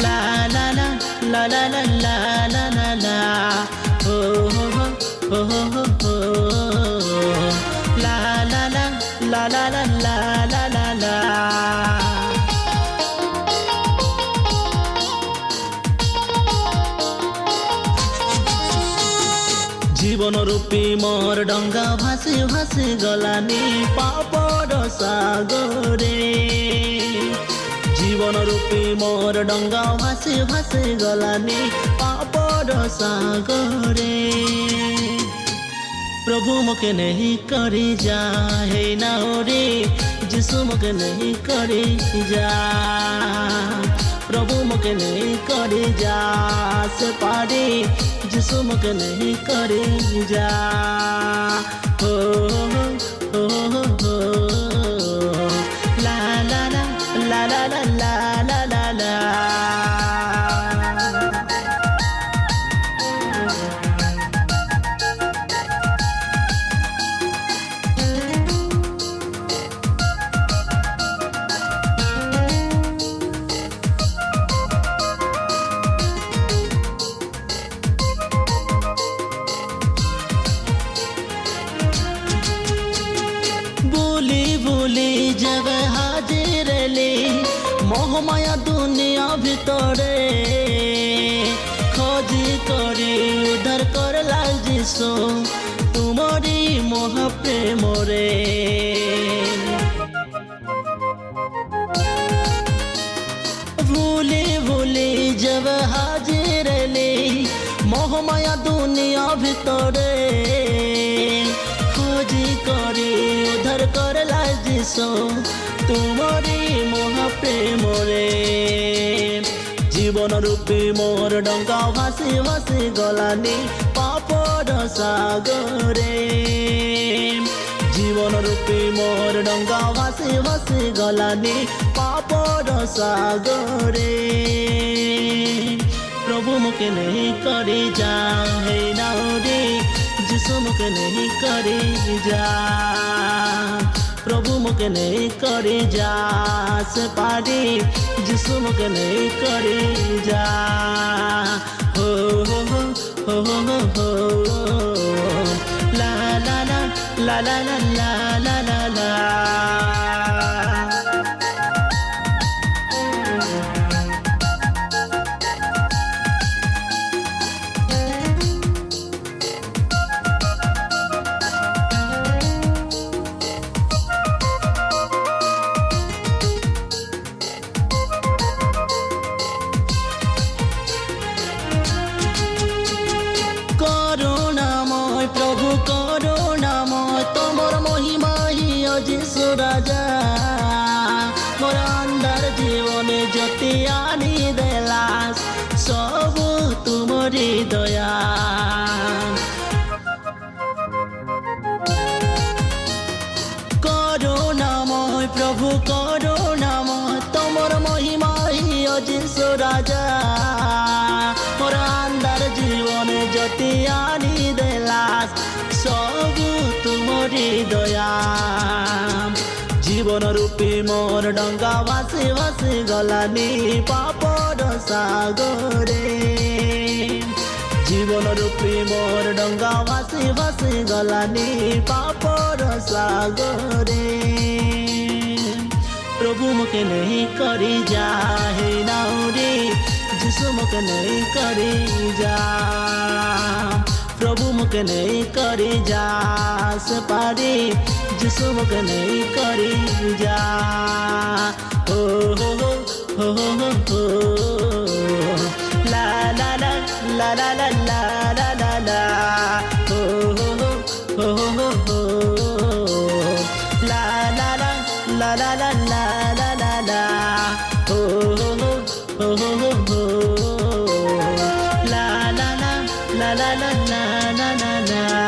la la la la la la la la la la oh la la la la la la la la la la जीवन रूपी मोर डंगा भासी भासी गलानी पापड़ सागरे जीवन रूपी मोर डंगा भासी भासी गलानी पापड़ सागरे प्रभु मुके नहीं करी जा हे नाउरी जिसु मुके नहीं करी जा प्रभु मुके नहीं करी जा से पारी जिसु मुके नहीं करी जा हो हो हो ला ला ला ला ला ला ला ला ला जब हाजिर ले मोहमाया दुनिया भितरे खोजी करी उधर कर लाल जिसो तुमरी मोह प्रेम रे भूले भूले जब हाजिर ले मोहमाया दुनिया भितरे खोजी करी उधर कर लाल जिसो तुमरी मोह प्रेम रे जीवन रूपी मोर डंका भासी भासी गलानी पापड़ सागरे जीवन रूपी मोर डंका भासी भासी गलानी पापड़ सागरे प्रभु मुके नहीं करी जा हे नाउरी जिसु मुके नहीं करी जा प्रभु मुके नहीं करी जा से पारी जिसु मुके नहीं करी जा हो हो हो हो हो ला ला ला ला ला ला ला ला ला प्रभु करुणामय तोमर महिमा ही जिसु राजा मोर अंधार जीवने ज्योति आनी देलास सब तुमरी दया करुणामय प्रभु करुणामय तोमर महिमा ही जिसु राजा मोर अंधार जीवने ज्योति आनी देलास सब तुमरी दया जीवन रूपी मोर डंगा भासी भासी गलानी पापड़ सागरे जीवन रूपी मोर डंगा भासी भासी गलानी पापड़ सागरे प्रभु मुके नहीं करी जा हे नाउरी जिसु मुके नहीं करी जा प्रभु मुके नहीं करी जा से पारी जिसु मुके नहीं करी जा हो हो हो हो हो ला ला ला ला ला ला ला ला ला ला हो हो हो हो हो ला ला ला ला ला ला ला ला ला ला हो हो हो हो la la la la la la la la la